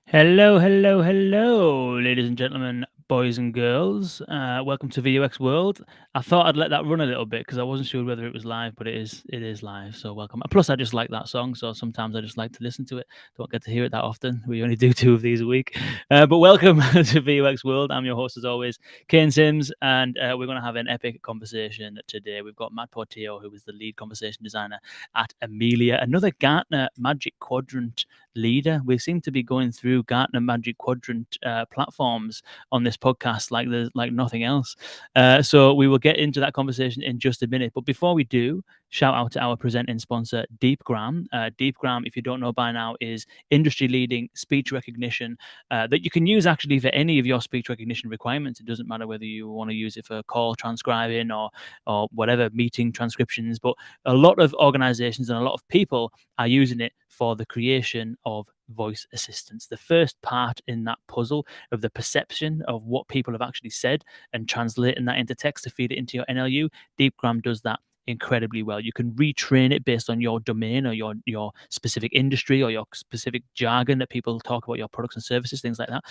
Hello, hello, hello, ladies and gentlemen, boys and girls. Welcome to VUX World. I thought I'd let that run a little bit because I wasn't sure whether it was live, but it is live. So welcome. Plus, I just like that song, so sometimes I just like to listen to it. Don't get to hear it that often. We only do two of these a week. But welcome to VUX World. I'm your host as always, Kane Sims, and we're going to have an epic conversation today. We've got Matt Portillo, who is the lead conversation designer at Amelia, another Gartner Magic Quadrant leader. We seem to be going through Gartner Magic Quadrant platforms on this podcast like there's like nothing else. So we will get into that conversation in just a minute. But before we do, shout out to our presenting sponsor, Deepgram. Deepgram, if you don't know by now, is industry-leading speech recognition that you can use actually for any of your speech recognition requirements. It doesn't matter whether you want to use it for call transcribing or whatever, meeting transcriptions. But a lot of organizations and a lot of people are using it for the creation of voice assistants. The first part in that puzzle of the perception of what people have actually said and translating that into text to feed it into your NLU, Deepgram does that incredibly well. You can retrain it based on your domain or your specific industry or your specific jargon that people talk about your products and services, things like that.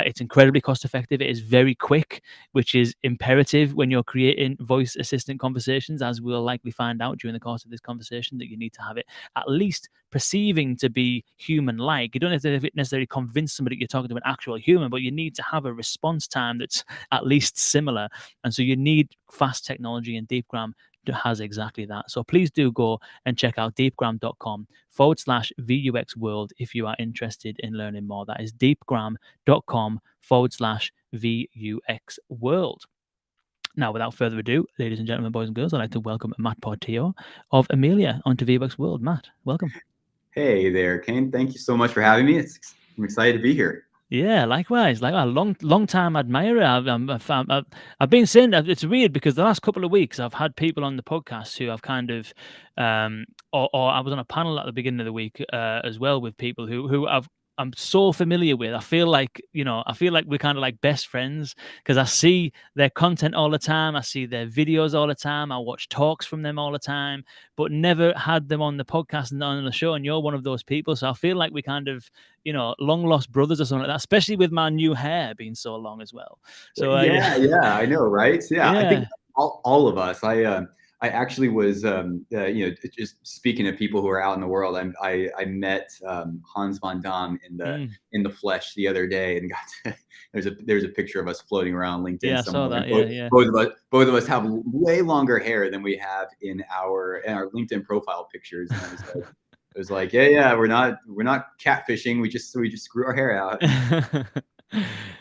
It's incredibly cost effective. It is very quick, which is imperative when you're creating voice assistant conversations, as we'll likely find out during the course of this conversation, that you need to have it at least perceiving to be human-like. You don't have to necessarily convince somebody you're talking to an actual human, but you need to have a response time that's at least similar. And so you need fast technology, and Deepgram has exactly that. So please do go and check out deepgram.com/VUX world if you are interested in learning more. That is deepgram.com/VUX world. Now, without further ado, ladies and gentlemen, boys and girls, I'd like to welcome Matt Portillo of Amelia onto VUX World. Matt, welcome. Hey there, Kane. Thank you so much for having me. I'm excited to be here. Yeah, likewise. Like a long time admirer. I've been saying that it's weird because the last couple of weeks I've had people on the podcast who have kind of, or I was on a panel at the beginning of the week as well with people who I'm so familiar with. I feel like we're kind of like best friends because I see their content all the time. I see their videos all the time. I watch talks from them all the time, but never had them on the podcast and on the show. And you're one of those people, so I feel like we kind of long lost brothers or something like that, especially with my new hair being so long as well. So Yeah, I know, right? Yeah, I think yeah. all of us. I actually was, just speaking of people who are out in the world. I met Hans von Dam in the flesh the other day, and got there's a picture of us floating around LinkedIn Yeah, I saw somewhere. that. Yeah. Both of us have way longer hair than we have in our LinkedIn profile pictures. And it was like, yeah, we're not catfishing. We just screw our hair out. But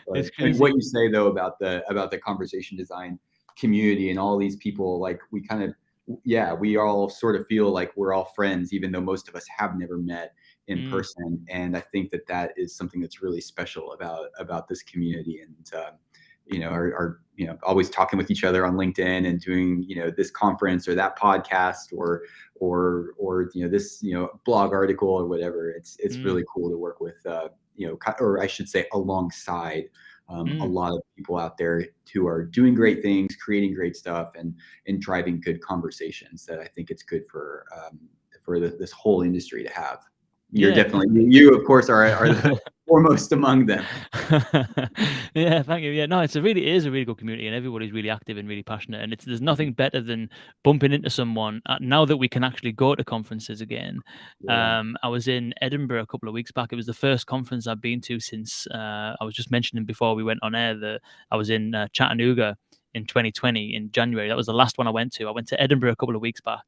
It's and what crazy. you say though about the conversation design community and all these people, like we kind of, yeah, we all sort of feel like we're all friends, even though most of us have never met in Mm, person. And I think that is something that's really special about this community. And are always talking with each other on LinkedIn and doing this conference or that podcast or this blog article or whatever. It's mm, really cool to work with or I should say alongside a mm. lot of people out there who are doing great things, creating great stuff, and driving good conversations that I think it's good for this whole industry to have. You're Yeah, definitely, definitely. you of course are the foremost among them. Yeah, thank you. Yeah, no, it is a really good community, and everybody's really active and really passionate. And there's nothing better than bumping into someone now that we can actually go to conferences again. Yeah. I was in Edinburgh a couple of weeks back. It was the first conference I've been to since I was just mentioning before we went on air that I was in Chattanooga in 2020 in January. That was the last one I went to. I went to Edinburgh a couple of weeks back,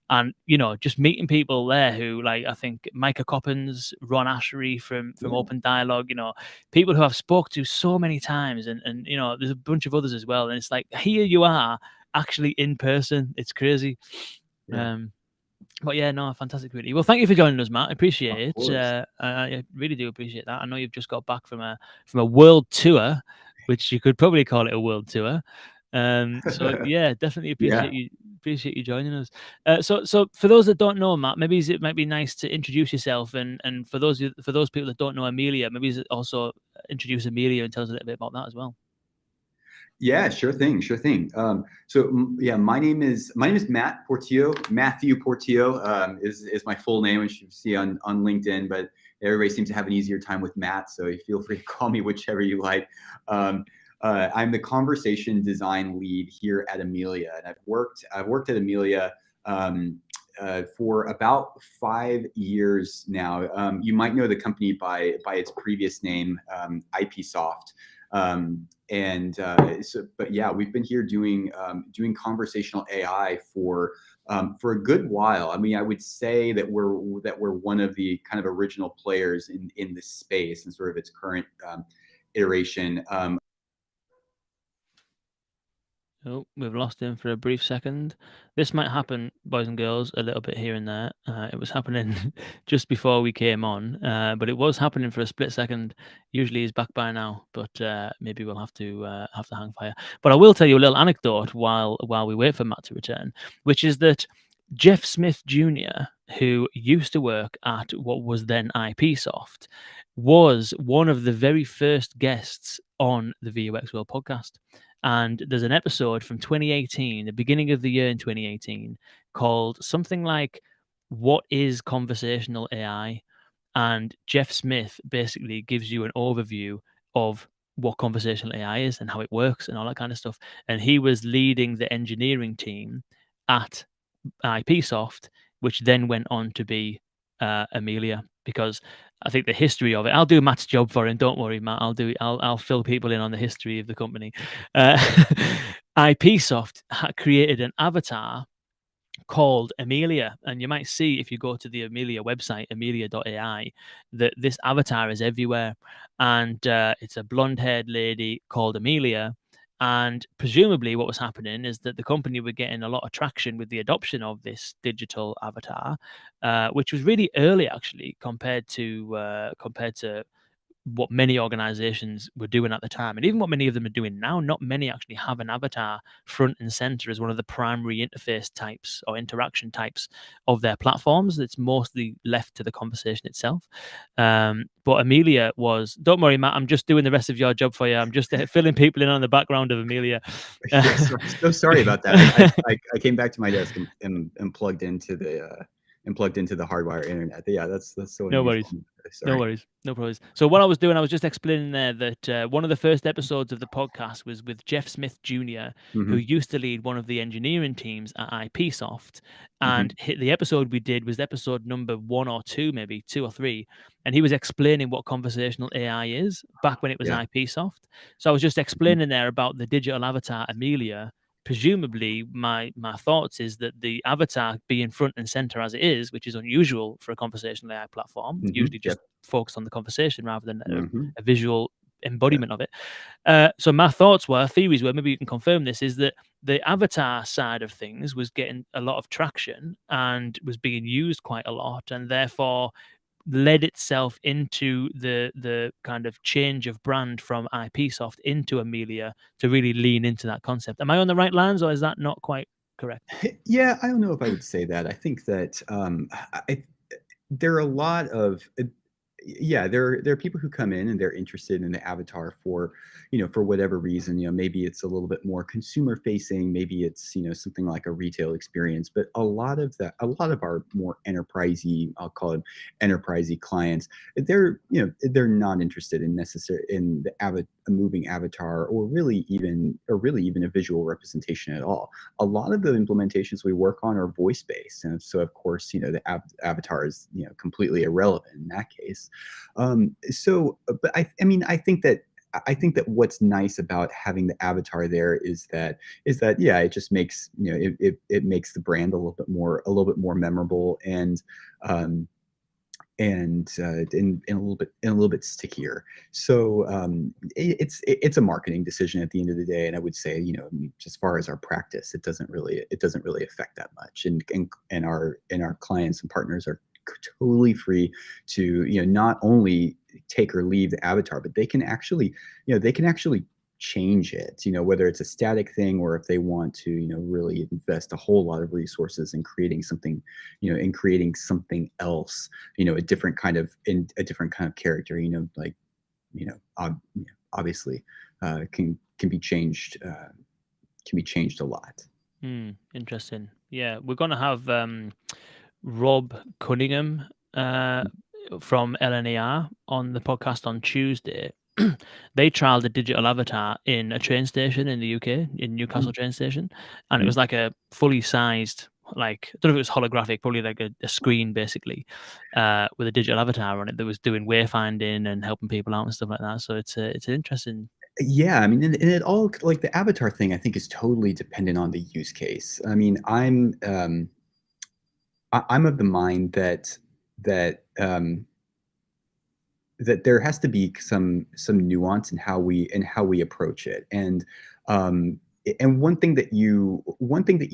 and just meeting people there who, like, I think Micah Coppins, Ron Ashery from Yeah. Open Dialogue, people who I've spoke to so many times, and there's a bunch of others as well, and it's like here you are actually in person. It's crazy. Yeah. um but yeah, no, fantastic community. Well, thank you for joining us, Matt. I Of appreciate it. course. I really do appreciate that. I know you've just got back from a world tour, which you could probably call it a world tour. So yeah, definitely Yeah. appreciate you joining us. So for those that don't know, Matt, maybe it might be nice to introduce yourself, and for those people that don't know Amelia, maybe also introduce Amelia and tell us a little bit about that as well. Yeah, sure thing, sure thing. Yeah, my name is Matt Portillo. Matthew Portillo is my full name, which you see on LinkedIn. But everybody seems to have an easier time with Matt, so feel free to call me whichever you like. I'm the conversation design lead here at Amelia, and I've worked at Amelia for about 5 years now. You might know the company by its previous name, IPsoft. But yeah, we've been here doing conversational AI for a good while. I mean, I would say that we're one of the kind of original players in this space and sort of its current iteration. Oh, we've lost him for a brief second. This might happen, boys and girls, a little bit here and there. It was happening just before we came on, but it was happening for a split second. Usually he's back by now, but maybe we'll have to hang fire. But I will tell you a little anecdote while we wait for Matt to return, which is that Jeff Smith Jr., who used to work at what was then IPsoft, was one of the very first guests on the VUX World podcast. And there's an episode from 2018, the beginning of the year in 2018, called something like "What is conversational AI?" And Jeff Smith basically gives you an overview of what conversational AI is and how it works and all that kind of stuff. And he was leading the engineering team at IPsoft, which then went on to be Amelia. Because I think the history of it, I'll do Matt's job for him. Don't worry, Matt. I'll fill people in on the history of the company. Uh, IPsoft created an avatar called Amelia. And you might see if you go to the Amelia website, amelia.ai, that this avatar is everywhere. And it's a blonde haired lady called Amelia. And presumably, what was happening is that the company were getting a lot of traction with the adoption of this digital avatar, which was really early actually compared to what many organizations were doing at the time, and even what many of them are doing now. Not many actually have an avatar front and center as one of the primary interface types or interaction types of their platforms. It's mostly left to the conversation itself. But Amelia was, don't worry, Matt, I'm just doing the rest of your job for you. I'm just filling people in on the background of Amelia. Yeah, so sorry about that. I came back to my desk and plugged into the hardwire internet. Yeah, that's so No unusual. worries. No Sorry. worries. No worries. So what I was doing, I was just explaining there that one of the first episodes of the podcast was with Jeff Smith Jr., who Mm-hmm. used to lead one of the engineering teams at IPsoft. Mm-hmm. And the episode we did was episode number 1 or 2, maybe 2 or 3. And he was explaining what conversational AI is back when it was Yeah. IPsoft. So I was just Mm-hmm. explaining there about the digital avatar Amelia. Presumably, my thoughts is that the avatar being front and center as it is, which is unusual for a conversational AI platform, Mm-hmm. usually just Yep. focused on the conversation rather than Mm-hmm. a visual Yeah. embodiment of it. So my theories were, maybe you can confirm this, is that the avatar side of things was getting a lot of traction and was being used quite a lot, and therefore led itself into the kind of change of brand from IPsoft into Amelia to really lean into that concept. Am I on the right lines, or is that not quite correct? Yeah, I don't know if I would say that. I think that there are a lot of yeah, there are people who come in and they're interested in the avatar for, for whatever reason. Maybe it's a little bit more consumer facing, maybe it's, something like a retail experience. But a lot of our more enterprisey, I'll call it enterprisey clients, they're not interested in necessary in a moving avatar, or really even a visual representation at all. A lot of the implementations we work on are voice based, and so of course, the avatar is, completely irrelevant in that case. But I mean, I think that what's nice about having the avatar there is that yeah, it just makes, it makes the brand a little bit more memorable, um, and a little bit stickier. So it's a marketing decision at the end of the day, and I would say, as far as our practice, it doesn't really affect that much, and our clients and partners are totally free to, not only take or leave the avatar, but they can actually change it, whether it's a static thing, or if they want to, really invest a whole lot of resources in creating something, else, a different kind of character, like, you know, ob- obviously, can be changed, a lot. Interesting. Yeah, we're gonna have Rob Cunningham from LNER on the podcast on Tuesday. They trialed a digital avatar in a train station in the UK, in Newcastle Mm, train station, and it mhm. was like a fully sized, like I don't know if it was holographic, probably like a screen basically, with a digital avatar on it that was doing wayfinding and helping people out and stuff like that. So it's an interesting. Yeah, I mean, and it all like the avatar thing, I think is totally dependent on the use case. I mean, I'm of the mind that that that there has to be some nuance in how we approach it. Um, and one thing that you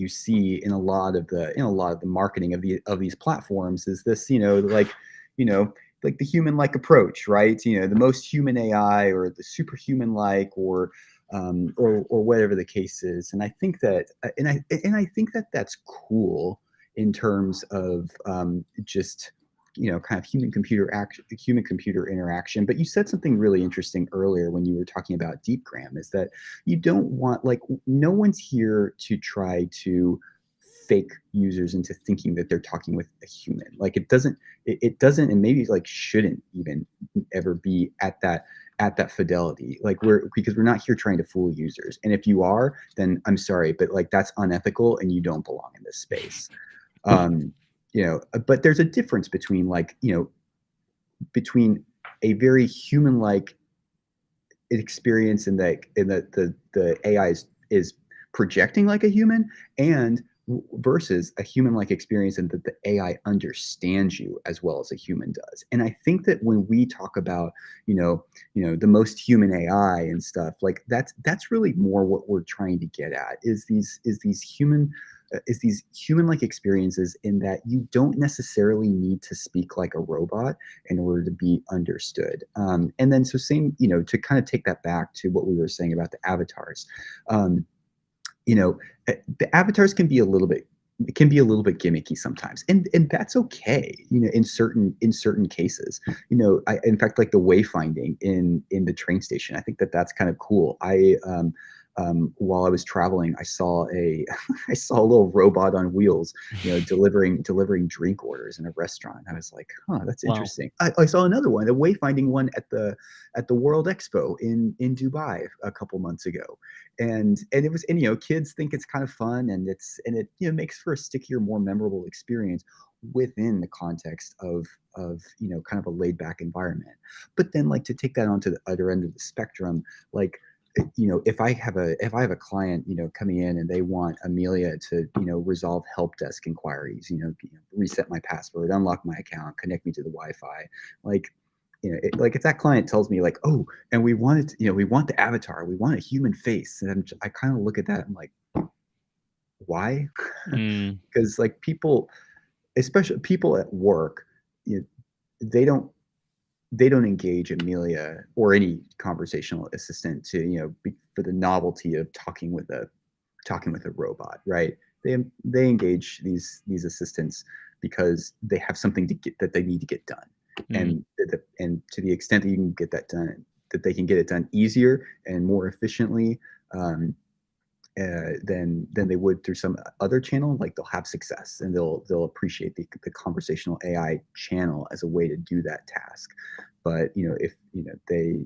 see in a lot of the marketing of these platforms is this, you know, like the human like approach, right? You know, the most human AI or the superhuman like or whatever the case is. And I think that and I think that that's cool in terms of just kind of human computer interaction. But you said something really interesting earlier when you were talking about Deepgram, is that you don't want, like, no one's here to try to fake users into thinking that they're talking with a human. Like, it doesn't, and maybe like shouldn't even ever be at that fidelity. Like, because we're not here trying to fool users. And if you are, then I'm sorry, but like that's unethical and you don't belong in this space. um but there's a difference between, like, between a very human like experience in the AI is projecting like a human, and versus a human like experience and that the AI understands you as well as a human does. And I think that when we talk about, the most human AI and stuff, like that's really more what we're trying to get at, is these human like experiences, in that you don't necessarily need to speak like a robot in order to be understood. And then, so same, to kind of take that back to what we were saying about the avatars. um, the avatars can be a little bit, it can be a little bit gimmicky sometimes, and that's okay, in certain cases. In fact, like the wayfinding in the train station, I think that that's kind of cool. While I was traveling, I saw a I saw a little robot on wheels, delivering drink orders in a restaurant. I was like, huh, that's Wow. interesting. I saw another one, a wayfinding one at the World Expo in Dubai a couple months ago. And it was, and kids think it's kind of fun, and it makes for a stickier, more memorable experience within the context of kind of a laid back environment. But then, like, to take that onto the other end of the spectrum, like, if I have a client, coming in and they want Amelia to, resolve help desk inquiries, reset my password, unlock my account, connect me to the Wi-Fi, like, like if that client tells me, like, oh, and we want it, we want the avatar, we want a human face, and I kind of look at that, I'm like, why? Mm, Because, like, people, especially people at work, you know, they don't they don't engage Amelia or any conversational assistant to, for the novelty of talking with a robot, right? They engage these assistants because they have something to get that they need to get done, mm, and to the extent that you can get that done, that they can get it done easier and more efficiently, um, than they would through some other channel, like, they'll have success, and they'll appreciate the conversational AI channel as a way to do that task. But if they,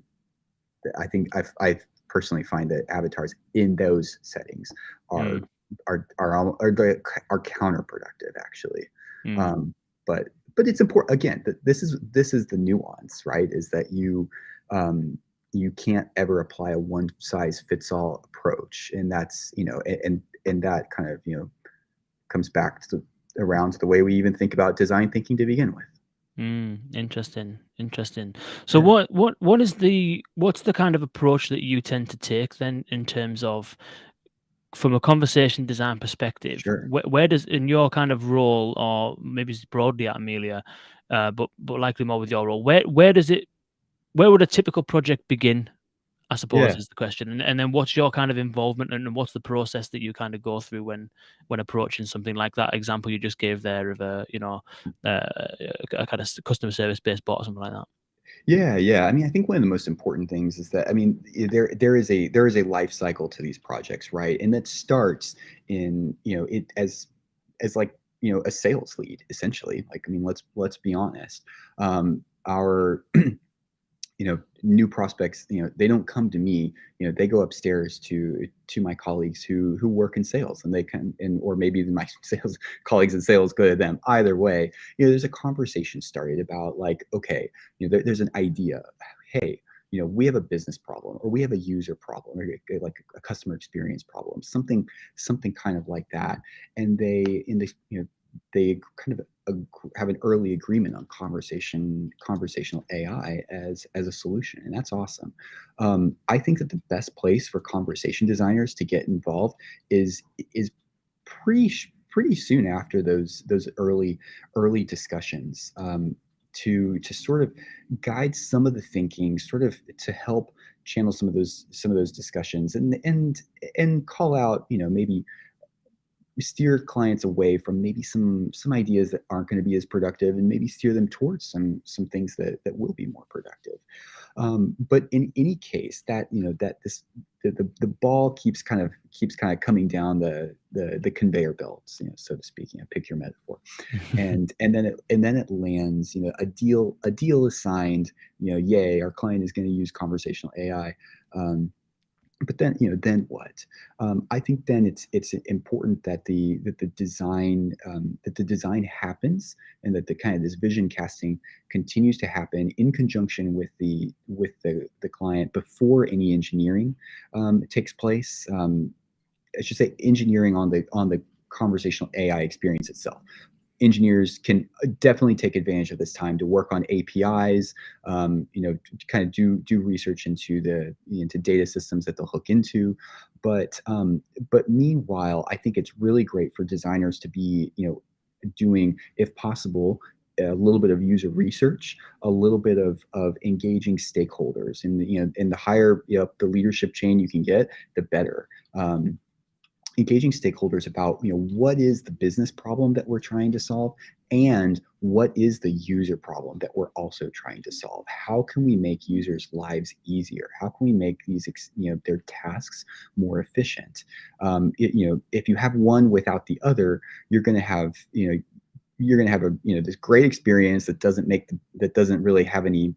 I think I personally find that avatars in those settings are mm, are counterproductive, actually. mm, Um, but it's important, again, that this is the nuance, right? Is that um, you can't ever apply a one size fits all approach, and that's, and that kind of, comes back to around to the way we even think about design thinking to begin with. interesting, interesting. So Yeah, what's the kind of approach that you tend to take then in terms of from a conversation design perspective? sure. Where does in your kind of role, or maybe it's broadly at Amelia, but likely more with your role, where would a typical project begin? I suppose Yeah. is the question, and then what's your kind of involvement, and what's the process that you kind of go through when approaching something like that example you just gave there of a kind of customer service based bot or something like that. Yeah, yeah. I mean, I think one of the most important things is that, I mean, there is a life cycle to these projects, right? And that starts in, it as like, a sales lead essentially. Like, I mean, let's be honest. Our new prospects, they don't come to me. They go upstairs to my colleagues who work in sales, and they can, and or maybe my sales colleagues in sales go to them. Either way, there's a conversation started about, like, okay, there's an idea. Hey, we have a business problem, or we have a user problem, or like a customer experience problem, something kind of like that. And they kind of have an early agreement on conversational AI as a solution, and that's awesome. I think that the best place for conversation designers to get involved is pretty soon after those early discussions, to sort of guide some of the thinking, sort of to help channel some of those discussions, and call out, maybe steer clients away from maybe some ideas that aren't going to be as productive, and maybe steer them towards some things that will be more productive. But in any case, that that this the ball keeps kind of coming down the conveyor belts, so to speak. Pick your metaphor. And then it lands. A deal is signed. Yay, our client is going to use conversational AI. But then what? I think then it's important that the design happens, and that the kind of this vision casting continues to happen in conjunction with the client before any engineering takes place. I should say engineering on the conversational AI experience itself. Engineers can definitely take advantage of this time to work on APIs, to kind of do research into data systems that they'll hook into. But meanwhile, I think it's really great for designers to be, doing, if possible, a little bit of user research, a little bit of engaging stakeholders, and the higher up the leadership chain you can get, the better. Engaging stakeholders about, what is the business problem that we're trying to solve, and what is the user problem that we're also trying to solve. How can we make users' lives easier? How can we make their tasks more efficient? If you have one without the other, you're going to have this great experience that doesn't really have any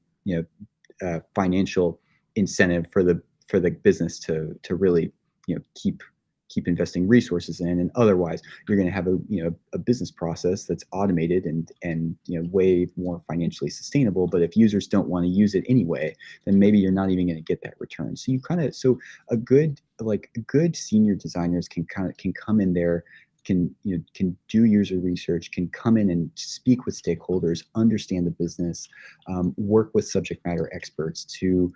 financial incentive for the business to really keep investing resources in. And otherwise, you're going to have a business process that's automated and way more financially sustainable. But if users don't want to use it anyway, then maybe you're not even going to get that return. So a good senior designers can come in there, can do user research, can come in and speak with stakeholders, understand the business, work with subject matter experts to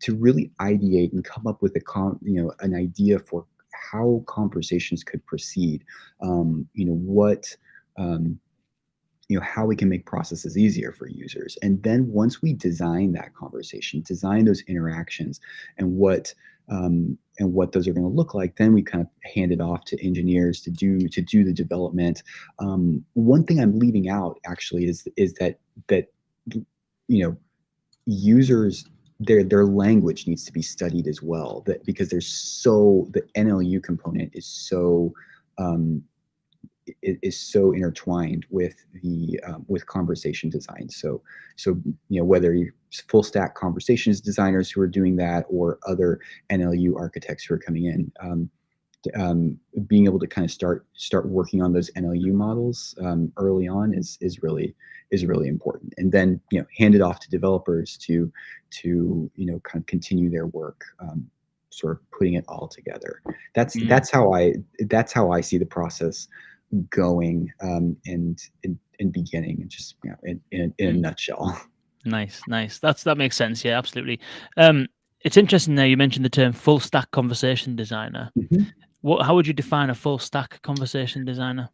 really ideate and come up with an idea for how conversations could proceed. What how we can make processes easier for users. And then once we design that conversation, design those interactions, and what those are going to look like, then we kind of hand it off to engineers to do the development. One thing I'm leaving out actually is that users, their language needs to be studied as well, that because the NLU component is so intertwined with with conversation design. So whether you're full stack conversations designers who are doing that, or other NLU architects who are coming in, being able to kind of start working on those NLU models early on is really important. And then hand it off to developers to kind of continue their work, sort of putting it all together. That's how I see the process going, and beginning, and just in a nutshell. Nice. That makes sense. Yeah, absolutely. It's interesting there. You mentioned the term full stack conversation designer. Mhm. How would you define a full stack conversation designer?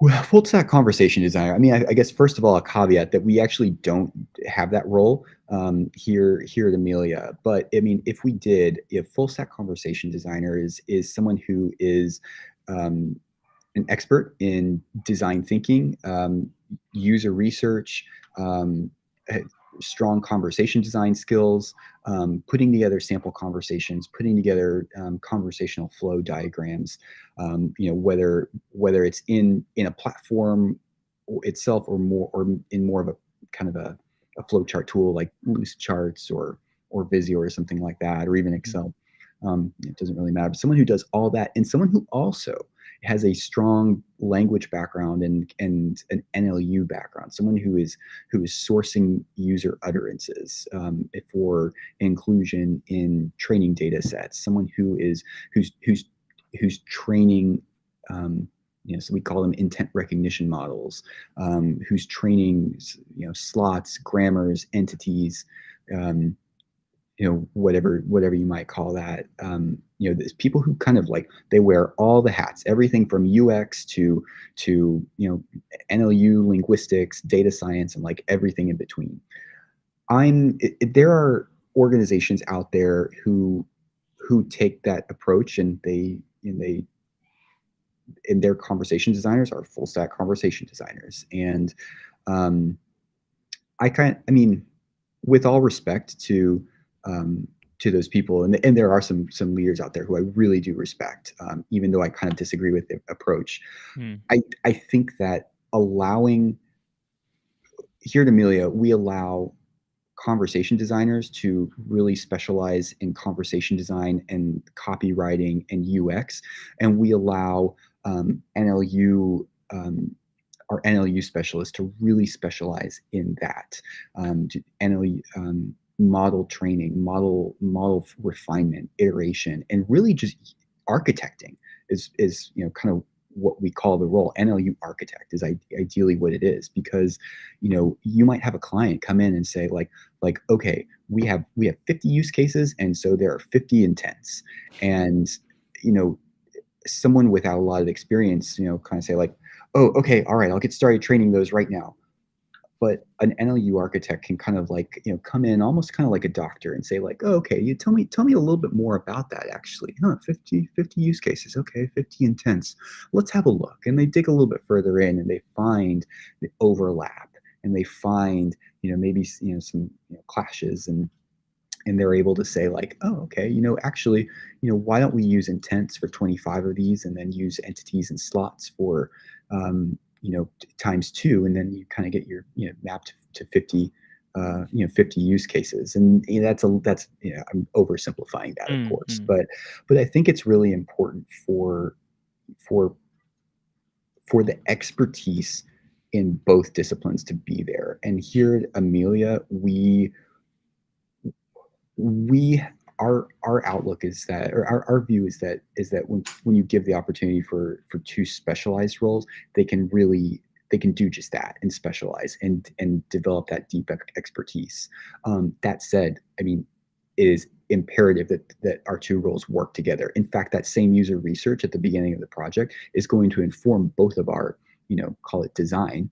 Well, full stack conversation designer. I mean, I guess first of all, a caveat that we actually don't have that role here at Amelia. But I mean, if full stack conversation designer is someone who is an expert in design thinking, user research, strong conversation design skills, putting together sample conversations, putting together conversational flow diagrams, whether it's in a platform itself or in more of a kind of a flow chart tool like Loose Charts or Visio or something like that, or even Excel. It doesn't really matter. But someone who does all that, and someone who also has a strong language background and an NLU background, someone who is sourcing user utterances for inclusion in training data sets, someone who's training. So we call them intent recognition models, who's training, slots, grammars, entities, whatever you might call that. There's people who kind of like, they wear all the hats, everything from UX to NLU, linguistics, data science, and like everything in between. There are organizations out there who take that approach, and their conversation designers are full stack conversation designers. And with all respect to those people, and there are some leaders out there who I really do respect, even though I kind of disagree with the approach. I think that here at Amelia, we allow conversation designers to really specialize in conversation design and copywriting and UX, and we allow NLU our NLU specialists to really specialize in that. NLU model training, model refinement, iteration, and really just architecting is kind of what we call the role. NLU architect is ideally what it is, because you might have a client come in and say like okay, we have 50 use cases, and so there are 50 intents, and someone without a lot of experience kind of say like, oh, okay, all right, I'll get started training those right now. But an NLU architect can kind of like, come in almost kind of like a doctor and say like, oh, okay, you tell me a little bit more about that actually. 50 use cases. Okay, 50 intents. Let's have a look. And they dig a little bit further in, and they find the overlap, and they find, maybe, some clashes, and they're able to say like, oh, okay, actually, why don't we use intents for 25 of these, and then use entities and slots for, times 2, and then you kind of get your, mapped to 50, 50 use cases. And that's I'm oversimplifying that, of course, but I think it's really important for the expertise in both disciplines to be there. And here at Amelia, our outlook is that, or our view is that when you give the opportunity for 2 specialized roles, they can do just that and specialize and develop that deep expertise. That said, it is imperative that our 2 roles work together. In fact, that same user research at the beginning of the project is going to inform both of our, call it design,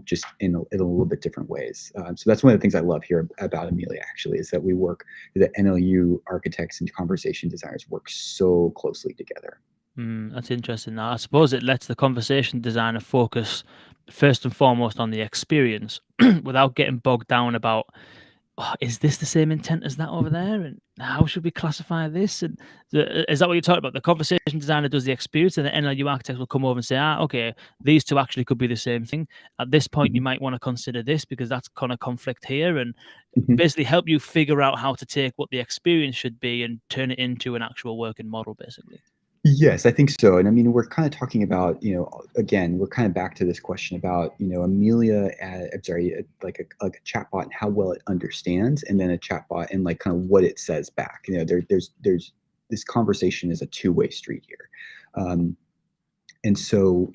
just in a little bit different ways. So that's one of the things I love here about Amelia, actually, is that the NLU architects and conversation designers work so closely together. That's interesting. Now, I suppose it lets the conversation designer focus first and foremost on the experience without getting bogged down about, oh, is this the same intent as that over there? And how should we classify this? And is that what you're talking about? The conversation designer does the experience, and the NLU architect will come over and say, okay, these 2 actually could be the same thing. At this point, you might want to consider this because that's kind of conflict here, and basically help you figure out how to take what the experience should be and turn it into an actual working model, basically. Yes, I think so. And we're kind of talking about, again, we're kind of back to this question about, Amelia, like a chatbot and how well it understands, and then a chatbot and like kind of what it says back. There's this conversation is a 2-way street here. And so,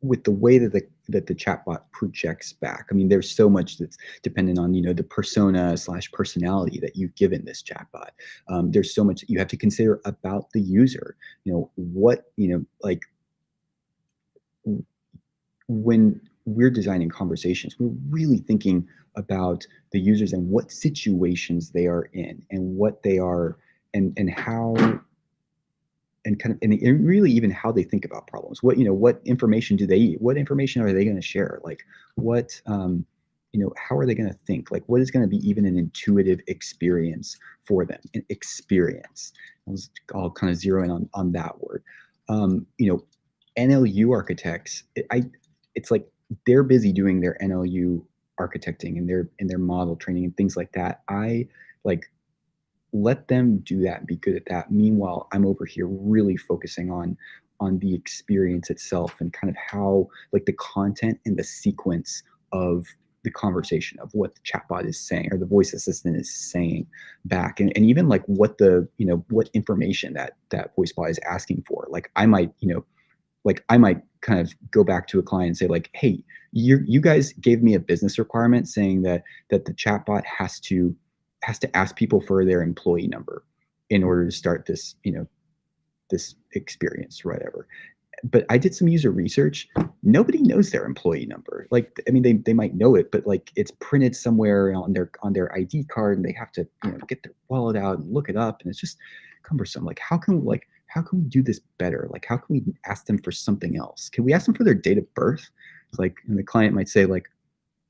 with the way that the chatbot projects back, there's so much that's dependent on, the persona / personality that you've given this chatbot. There's so much that you have to consider about the user. When we're designing conversations, we're really thinking about the users and what situations they are in, and what they are, and how, and kind of, and really even how they think about problems. What information do they eat? What information are they going to share? Like what how are they going to think? Like, what is going to be even an intuitive experience for them? An experience. I'll kind of zero in on that word. NLU architects, it's like they're busy doing their NLU architecting and their model training and things like that. I like let them do that and be good at that. Meanwhile, I'm over here really focusing on the experience itself and kind of how like the content and the sequence of the conversation of what the chatbot is saying or the voice assistant is saying back, and even like what the what information that voice bot is asking for. Like I might kind of go back to a client and say like, hey, you guys gave me a business requirement saying that the chatbot has to ask people for their employee number in order to start this this experience or whatever. But I did some user research. Nobody knows their employee number. Like, I mean, they might know it, but like it's printed somewhere on their ID card, and they have to get their wallet out and look it up, and it's just cumbersome. Like, how can we do this better? Like, how can we ask them for something else? Can we ask them for their date of birth? Like, and the client might say like,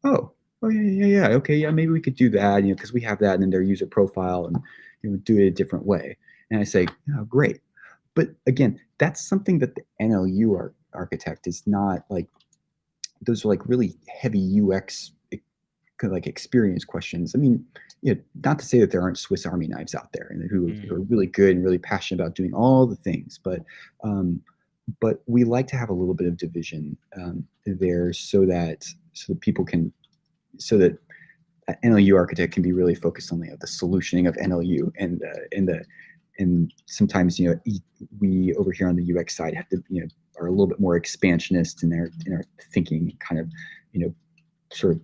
oh yeah, okay, yeah, maybe we could do that, because we have that in their user profile, and do it a different way. And I say, oh, great. But again, that's something that the NLU architect is not like. Those are like really heavy UX like experience questions. I mean, not to say that there aren't Swiss Army knives out there and who are really good and really passionate about doing all the things, but we like to have a little bit of division there so that people can that NLU architect can be really focused on the solutioning of NLU and sometimes we over here on the UX side have to are a little bit more expansionist in our thinking, kind of sort of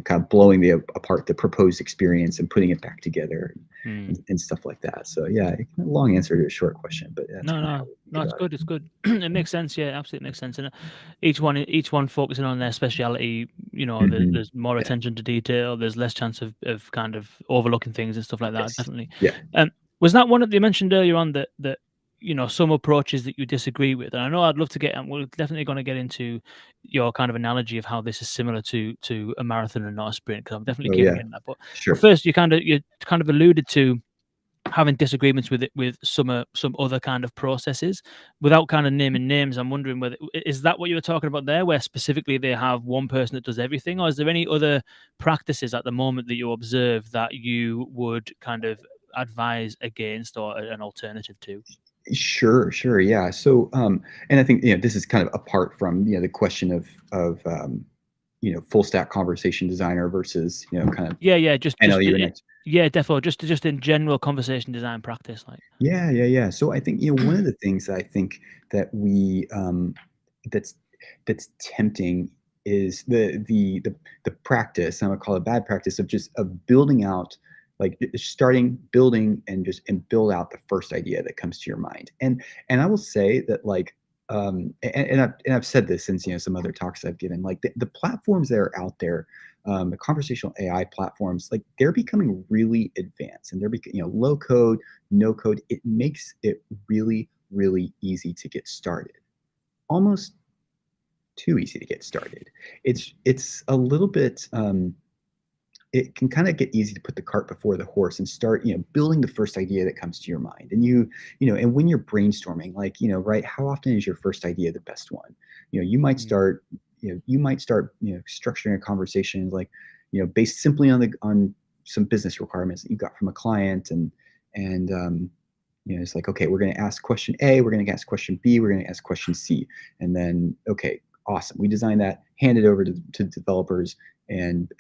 kind of blowing apart the proposed experience and putting it back together and stuff like that. So yeah, long answer to a short question, but that's kind of how we think it's about good. It's good. It makes sense. Yeah, absolutely makes sense. And each one focusing on their speciality. There's more Yeah. attention to detail. There's less chance of kind of overlooking things and stuff like that. Yes. Definitely. Yeah. Was that one that you mentioned earlier on that some approaches that you disagree with? And I know I'd love to get, and we're definitely going to get into your kind of analogy of how this is similar to a marathon and not a sprint, because I'm definitely Oh keen on yeah. getting that. But Sure. first, you kind of alluded to having disagreements with some other kind of processes without kind of naming names. I'm wondering whether is that what you were talking about there, where specifically they have one person that does everything, or is there any other practices at the moment that you observe that you would kind of advise against or an alternative to? Sure, yeah. So, and I think this is kind of apart from the question of full stack conversation designer versus kind of Yeah, just NLU and yeah, definitely, just in general conversation design practice, like. yeah. So I think one of the things that I think that we that's tempting is the practice. I'm gonna call it bad practice of just of building out, like starting building and build out the first idea that comes to your mind. And I will say that like I've said this since some other talks I've given. Like the platforms that are out there, the conversational AI platforms, like they're becoming really advanced, and they're low code, no code. It makes it really really easy to get started. Almost too easy to get started. It's a little bit. It can kind of get easy to put the cart before the horse and start building the first idea that comes to your mind. And and when you're brainstorming, like right, how often is your first idea the best one? You might start structuring a conversation like based simply on some business requirements that you got from a client, and it's like, okay, we're going to ask question A, we're going to ask question B, we're going to ask question C, and then okay, awesome, we design that, hand it over to developers, and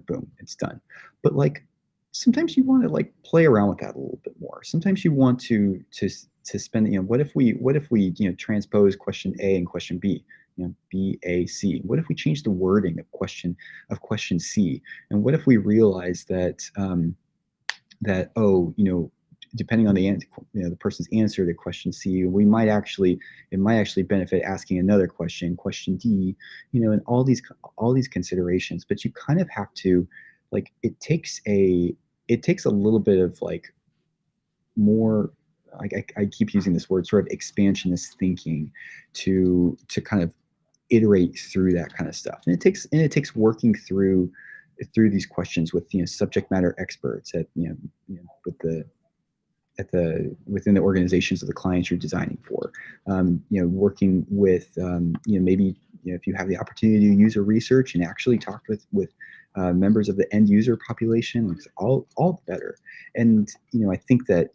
boom, it's done. But like sometimes you want to like play around with that a little bit more. Sometimes you want to spend, what if we transpose question A and question B, B, A, C. What if we change the wording of question C? And what if we realize that depending on the person's answer to question C, it might actually benefit asking another question D, and all these considerations. But you kind of have to, like, it takes a little bit of like more, I keep using this word, sort of expansionist thinking to kind of iterate through that kind of stuff. And it takes working through these questions with subject matter experts with the within the organizations of the clients you're designing for. Working with maybe if you have the opportunity to do user research and actually talk with members of the end user population, it's all better. And I think that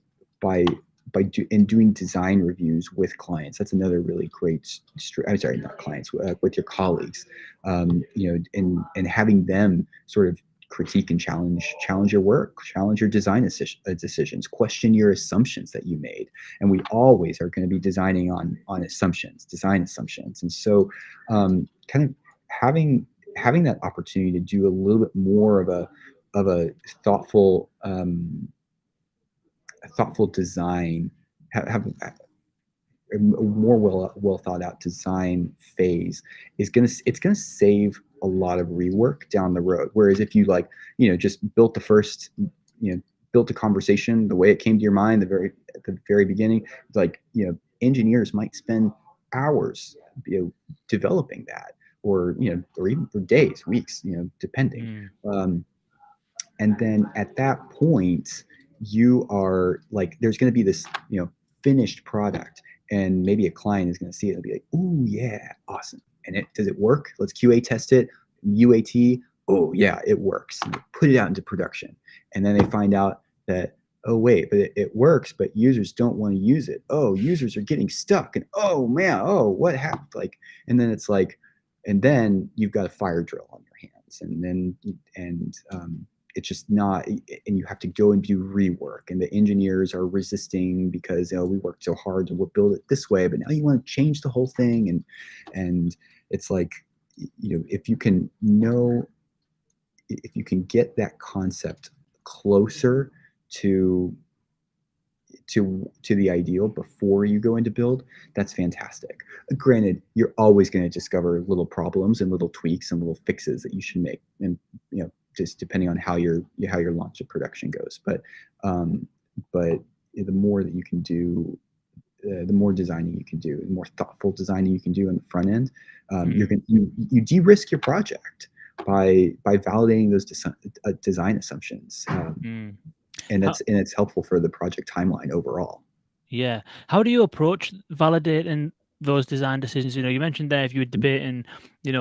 doing design reviews with clients, that's another really great. I'm sorry, not clients, with your colleagues, and having them sort of critique and challenge your work, challenge your design decisions, question your assumptions that you made. And we always are going to be designing on design assumptions. And so kind of having that opportunity to do a little bit more of a thoughtful design, have a more well thought out design phase it's gonna save a lot of rework down the road. Whereas if you just built the first built a conversation the way it came to your mind at the very beginning, engineers might spend hours developing that, or even for days, weeks, depending. And then at that point, you are there's going to be this finished product, and maybe a client is going to see it and be like, "Ooh, yeah, awesome!" And does it work? Let's QA test it. UAT. Oh yeah, it works. And put it out into production, and then they find out that, oh wait, but it works, but users don't want to use it. Oh, users are getting stuck, and oh man, oh what happened? And then it's and then you've got a fire drill on your hands, and then it's just not, and you have to go and do rework, and the engineers are resisting because we worked so hard to build it this way, but now you want to change the whole thing. And it's if you can get that concept closer to the ideal before you go into build, that's fantastic. Granted, you're always going to discover little problems and little tweaks and little fixes that you should make, and just depending on how your launch of production goes. But the more that you can do, the more designing you can do, the more thoughtful designing you can do on the front end, you de-risk your project by validating those design assumptions, and it's helpful for the project timeline overall. Yeah. How do you approach validating those design decisions? You mentioned there if you were debating,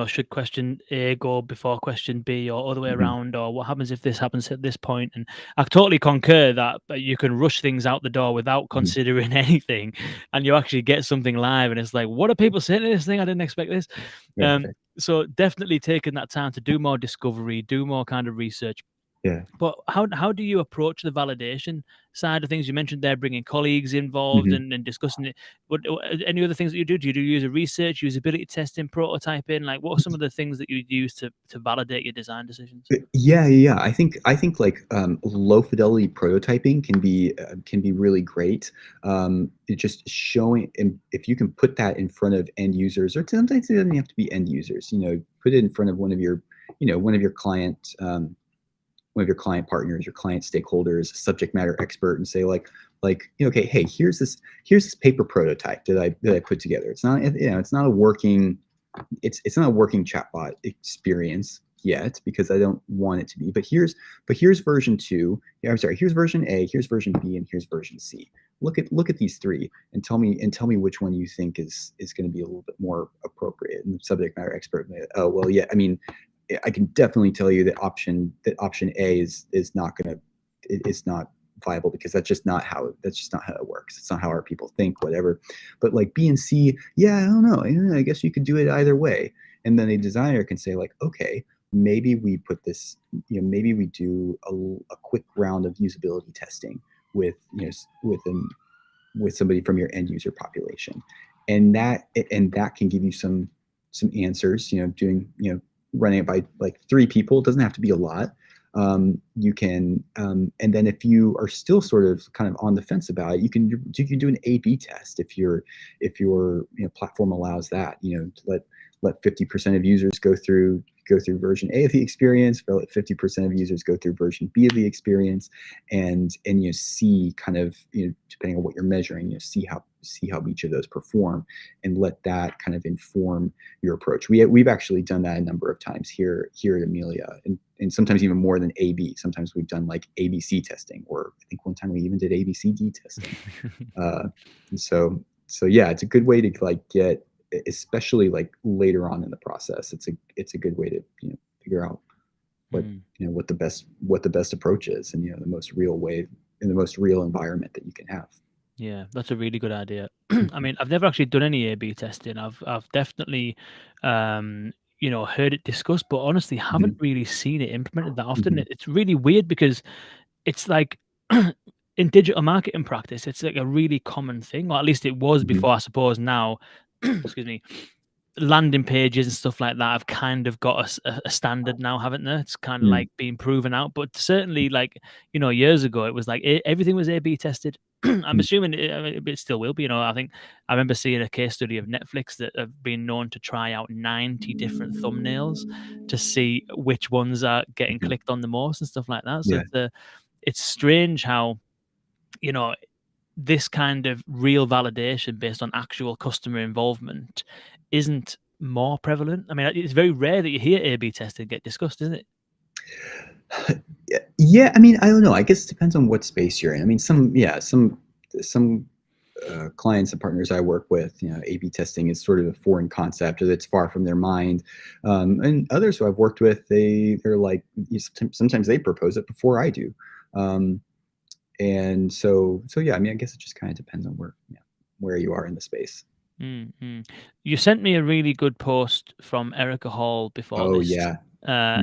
should question A go before question B, or other way around, or what happens if this happens at this point? And I totally concur that you can rush things out the door without considering anything, and you actually get something live, and it's like, what are people saying to this thing? I didn't expect this. Yeah. So definitely taking that time to do more discovery, do more kind of research. Yeah. But how do you approach the validation side of things? You mentioned there bringing colleagues involved and discussing it. What any other things that you do? Do you do user research, usability testing, prototyping? What are some of the things that you use to validate your design decisions? Yeah. I think low fidelity prototyping can be really great. It just showing, and if you can put that in front of end users, or sometimes it doesn't have to be end users. Put it in front of one of your client. One of your client partners, your client stakeholders, subject matter expert, and say okay, hey, here's this paper prototype that I put together. It's not a working chatbot experience yet, because I don't want it to be. But here's version 2. Here's version A, here's version B, and here's version C. Look at these 3 and tell me which one you think is going to be a little bit more appropriate. And the subject matter expert, oh well, yeah, I mean, I can definitely tell you that option A is not viable, because that's just not how it works. It's not how our people think, whatever. But B and C, yeah, I don't know. I guess you could do it either way. And then the designer can say okay, maybe we put this, maybe we do a quick round of usability testing with somebody from your end user population, and that can give you some answers. Running it by 3 people, it doesn't have to be a lot. You can, and then if you are still sort of kind of on the fence about it, you can do an A/B test if your platform allows that. To let 50% of users go through version A of the experience, or let 50% of users go through version B of the experience, and see kind of, depending on what you're measuring, see see how each of those perform, and let that kind of inform your approach. We've actually done that a number of times here at Amelia, and sometimes even more than A/B. Sometimes we've done like ABC testing, or I think one time we even did ABCD testing. And so yeah, it's a good way to like get, especially like later on in the process. It's a good way to figure out what the best approach is, and the most real way, in the most real environment that you can have. Yeah, that's a really good idea. I mean, I've never actually done any A/B testing. I've definitely, heard it discussed, but honestly, haven't Mhm, really seen it implemented that often. mhm, It's really weird because it's like in digital marketing practice, it's like a really common thing, or at least it was mhm, before. I suppose now, excuse me, landing pages and stuff like that have kind of got a standard now, haven't they? It's kind of mm, like being proven out, but certainly, like, years ago, it was like everything was A/B tested. I'm mm, assuming I mean, it still will be. I think I remember seeing a case study of Netflix that have been known to try out 90 different thumbnails to see which ones are getting mhm. clicked on the most and stuff like that. So Yeah. it's strange how you know this kind of real validation based on actual customer involvement isn't more prevalent. I mean, it's very rare that you hear A/B testing get discussed, isn't it? Yeah, I mean, I don't know. I guess it depends on what space you're in. I mean, some clients and partners I work with, A/B testing is sort of a foreign concept, or that's far from their mind. And others who I've worked with, they're like, sometimes they propose it before I do. Um, and so yeah, I mean, I guess it just kind of depends on where you are in the space. Mm. You sent me a really good post from Erica Hall before Oh this. yeah.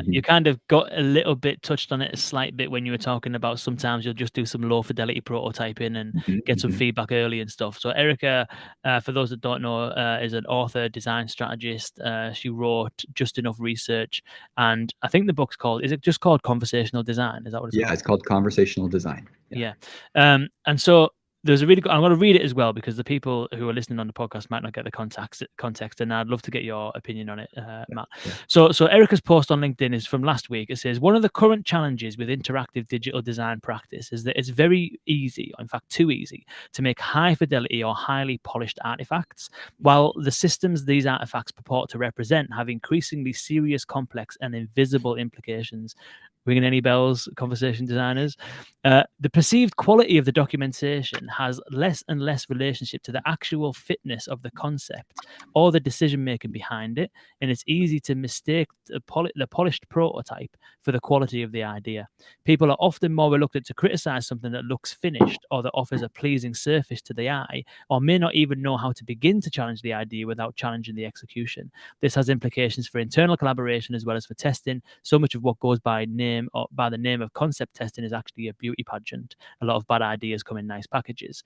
You Hmm. kind of got a little bit touched on it a slight bit when you were talking about sometimes you'll just do some low fidelity prototyping and Hmm. get some Hmm. feedback early and stuff. So Erica, for those that don't know, is an author, design strategist. She wrote Just Enough Research, and I think the book's called. Is it just called Conversational Design? Is that what it's Yeah, called? it's called conversational design. Yeah. Yeah. And so there's a really good, I'm going to read it as well because the people who are listening on the podcast might not get the context, and I'd love to get your opinion on it, Yeah. Matt. Yeah. So Erica's post on LinkedIn is from last week. It says one of the current challenges with interactive digital design practice is that it's very easy, in fact too easy, to make high fidelity or highly polished artifacts, while the systems these artifacts purport to represent have increasingly serious, complex, and invisible implications. Ringing any bells, conversation designers? The perceived quality of the documentation has less and less relationship to the actual fitness of the concept or the decision making behind it, and it's easy to mistake the polished prototype for the quality of the idea. People are often more reluctant to criticize something that looks finished or that offers a pleasing surface to the eye, or may not even know how to begin to challenge the idea without challenging the execution. This has implications for internal collaboration as well as for testing. So much of what goes by name or by the name of concept testing is actually a beauty pageant. A lot of bad ideas come in nice packages.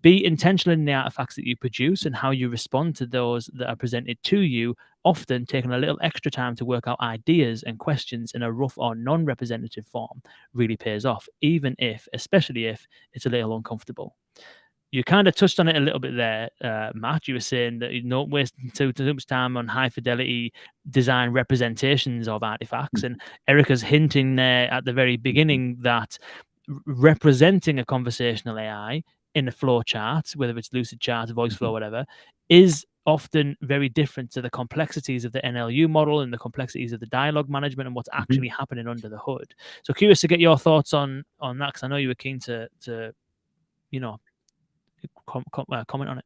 Be intentional in the artifacts that you produce and how you respond to those that are presented to you, often taking a little extra time to work out ideas and questions in a rough or non-representative form really pays off, even if, especially if, it's a little uncomfortable. You kind of touched on it a little bit there, Matt. You were saying that you don't waste too much time on high fidelity design representations of artifacts. And Erica's hinting there at the very Mhm. beginning that representing a conversational AI in a flow chart, whether it's lucid chart, voice flow, Mhm. whatever, is often very different to the complexities of the NLU model and the complexities of the dialogue management and what's Mhm. actually happening under the hood. So curious to get your thoughts on that, because I know you were keen to you know comment on it.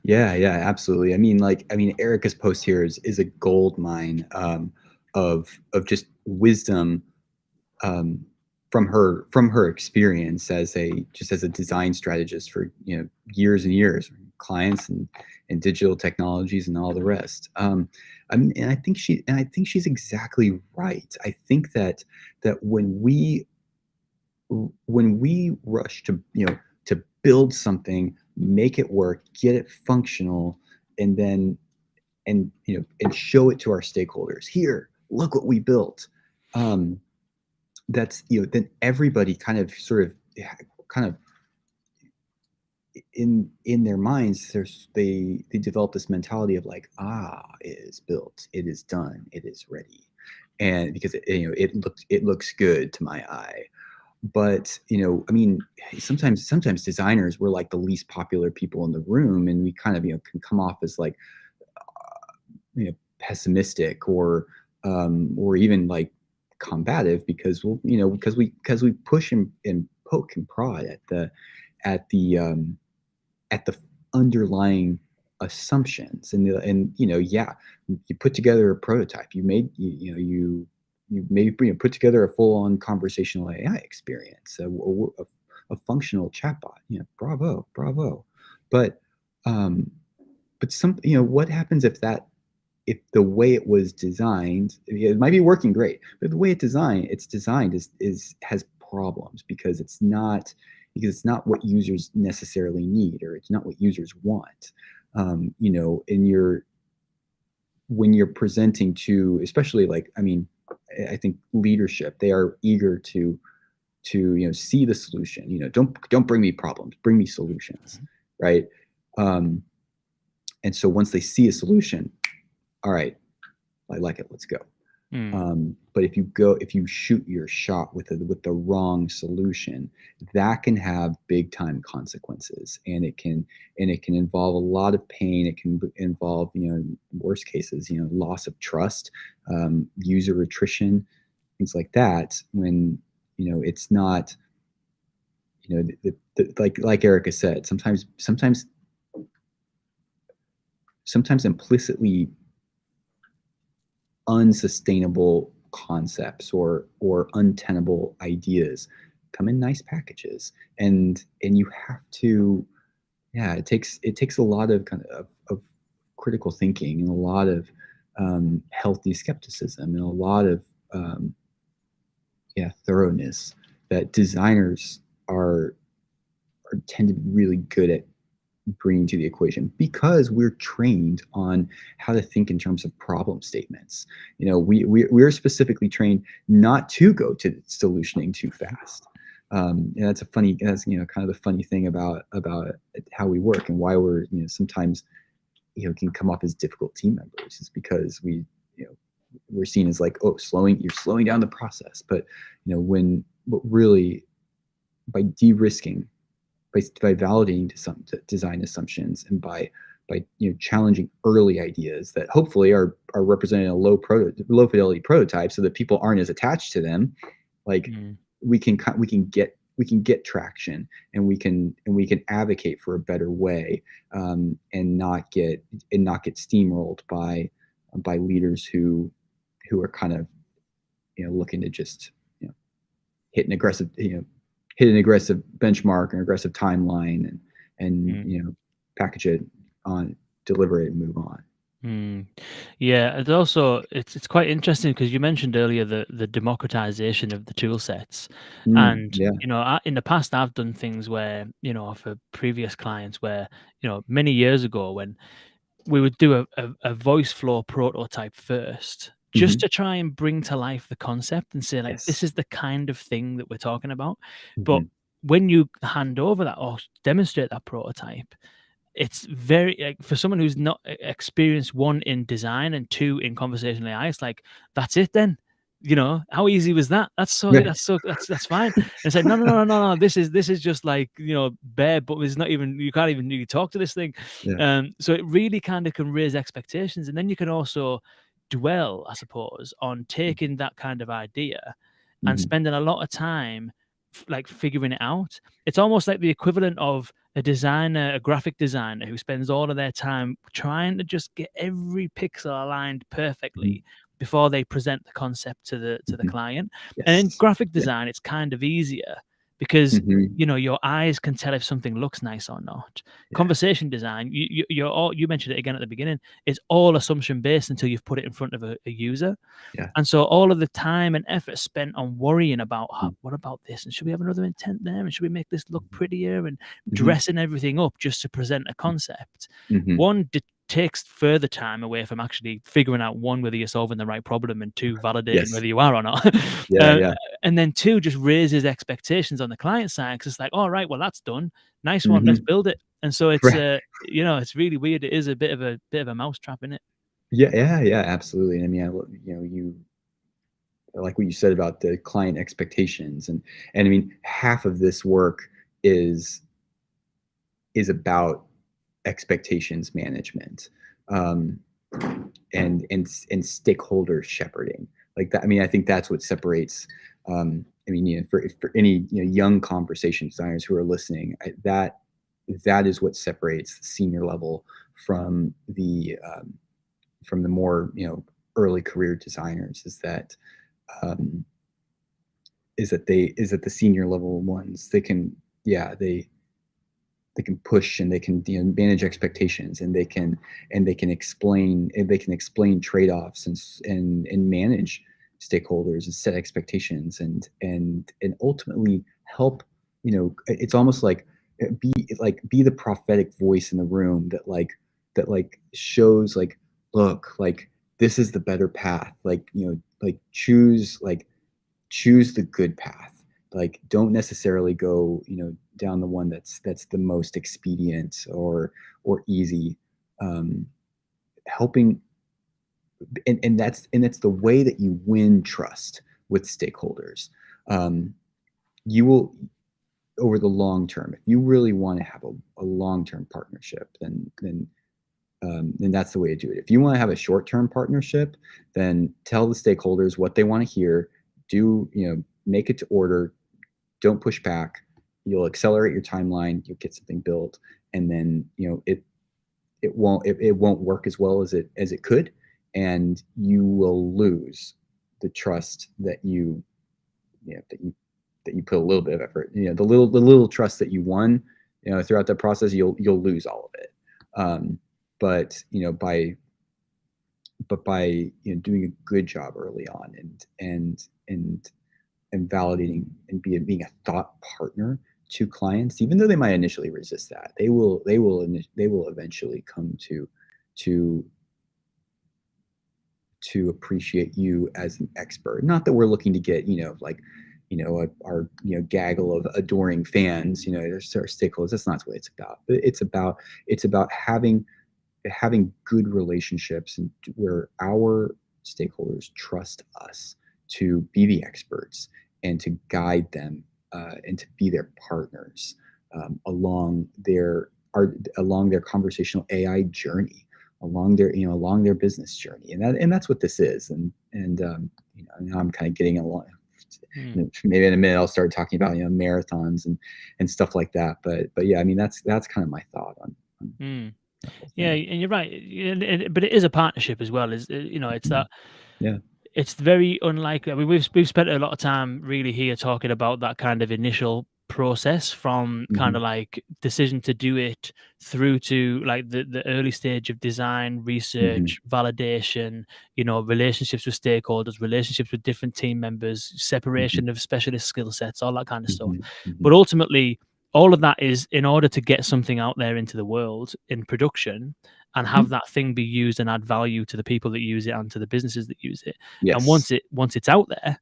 Yeah, yeah, absolutely. I mean, Erica's post here is a gold mine, of just wisdom, um, from her experience as a design strategist for years and years, clients and digital technologies and all the rest. I mean, and I think she's exactly right. I think that when we rush to to build something, make it work, get it functional, and then and show it to our stakeholders, here, look what we built. um, that's then everybody kind of sort of kind of in their minds, they develop this mentality of like, it is built, it is done, it is ready, and because it looks good to my eye. but I mean, sometimes designers were like the least popular people in the room, and we kind of can come off as like pessimistic or even like combative because we push and poke and prod at the at the underlying assumptions and yeah, you put together a prototype, you maybe put together a full-on conversational AI experience, a functional chatbot, bravo. But um what happens if the way it was designed, it might be working great, but the way it's designed is has problems because it's not what users necessarily need, or it's not what users want. And when you're presenting to, especially like, I mean, I think leadership, they are eager to see the solution. Don't bring me problems, bring me solutions, right? Um, and so once they see a solution, all right, I like it, let's go. But if you shoot your shot with the wrong solution, that can have big time consequences, and it can involve a lot of pain. It can involve, worst cases, loss of trust, user attrition, things like that. When it's not, like Erica said, sometimes implicitly unsustainable concepts or untenable ideas come in nice packages, and you have to, yeah, it takes a lot of of critical thinking, and a lot of healthy skepticism, and a lot of thoroughness that designers are tend to be really good at bringing to the equation, because we're trained on how to think in terms of problem statements. We're specifically trained not to go to solutioning too fast. And that's kind of the funny thing about how we work, and why we're sometimes can come off as difficult team members, is because we're seen as like, oh, you're slowing down the process. But but really, by de-risking, by validating some design assumptions, and by challenging early ideas that hopefully are representing a low fidelity prototype, so that people aren't as attached to them, like we can get traction, and we can advocate for a better way, and not get steamrolled by leaders who are kind of looking to just hit an aggressive benchmark, an aggressive timeline, and package it on, deliver it, and move on. Yeah, and also it's quite interesting because you mentioned earlier the democratization of the tool sets, and Yeah. in the past I've done things where for previous clients where many years ago when we would do a voice flow prototype first, just Hmm. to try and bring to life the concept and say, like, this Yes. is the kind of thing that we're talking about. But Hmm. when you hand over that or demonstrate that prototype, it's very like, for someone who's not experienced, one in design and two in conversational AI, it's like, that's it then. How easy was that? Right. That's fine. And it's like, no. This is just like, bare, but it's not even, you can't even really talk to this thing. Yeah. So it really kind of can raise expectations, and then you can also dwell, I suppose, on taking that kind of idea and Hmm. spending a lot of time like figuring it out. It's almost like the equivalent of a designer, a graphic designer who spends all of their time trying to just get every pixel aligned Hmm. perfectly before they present the concept to the Hmm. client. And in Yes. graphic Yeah. design, it's kind of easier because Hmm. your eyes can tell if something looks nice or not. Yeah. Conversation design, you mentioned it again at the beginning, it's all assumption based until you've put it in front of a user. Yeah. And so all of the time and effort spent on worrying about, Hmm. what about this? And should we have another intent there? And should we make this look prettier? And Hmm. dressing everything up just to present a concept. Hmm. One, takes further time away from actually figuring out, one, whether you're solving the right problem, and two, validating Yes. whether you are or not. Yeah. uh, Yeah. and then two, just raises expectations on the client side, because it's like, all right, well, that's done. Nice one. Let's Hmm. build it. And so it's Right. it's really weird. It is a bit of a mousetrap in it. Yeah. Yeah. Yeah. Absolutely. I mean, you like what you said about the client expectations, and I mean, half of this work is about expectations management, um, and stakeholder shepherding, like that. I mean, I think that's what separates. I mean, for any young conversation designers who are listening, that is what separates the senior level from the more early career designers, um, is that the senior level ones, they can, yeah, they can push, and they can manage expectations, and they can explain trade-offs, and manage stakeholders, and set expectations, and ultimately help. It's almost like, be the prophetic voice in the room that shows, like, look, like, this is the better path, like, choose the good path, like, don't necessarily go down the one that's the most expedient or easy. um Helping, and it's the way that you win trust with stakeholders. You will, over the long term, if you really want to have a long-term partnership, then that's the way to do it. If you want to have a short-term partnership, then tell the stakeholders what they want to hear. Make it to order. Don't push back. You'll accelerate your timeline. You'll get something built, and then it won't work as well as it could, and you will lose the trust that you put a little bit of effort. The little trust that you won, throughout that process, you'll lose all of it. But by doing a good job early on, and validating, and being a thought partner to clients, even though they might initially resist that, they will eventually come to appreciate you as an expert. Not that we're looking to get our gaggle of adoring fans, our stakeholders. That's not what it's about. But it's about having good relationships, and where our stakeholders trust us to be the experts, and to guide them, and to be their partners, along their conversational AI journey, along their business journey, and that's what this is. And now I'm kind of getting along. Maybe in a minute I'll start talking about marathons and stuff like that. But yeah, I mean, that's kind of my thought on Mm. that whole Yeah, thing. and you're right. But it is a partnership as well. It's Mhm. that Yeah. it's very unlikely. I mean, we've spent a lot of time really here talking about that kind of initial process, from kind Hmm. of like decision to do it through to like the early stage of design, Hmm. research, validation, relationships with stakeholders, relationships with different team members, Hmm. separation of specialist skill sets, all that kind of stuff. Hmm. Hmm. But ultimately, all of that is in order to get something out there into the world in production, and have Hmm. that thing be used and add value to the people that use it and to the businesses that use it. And Yes. once it's out there,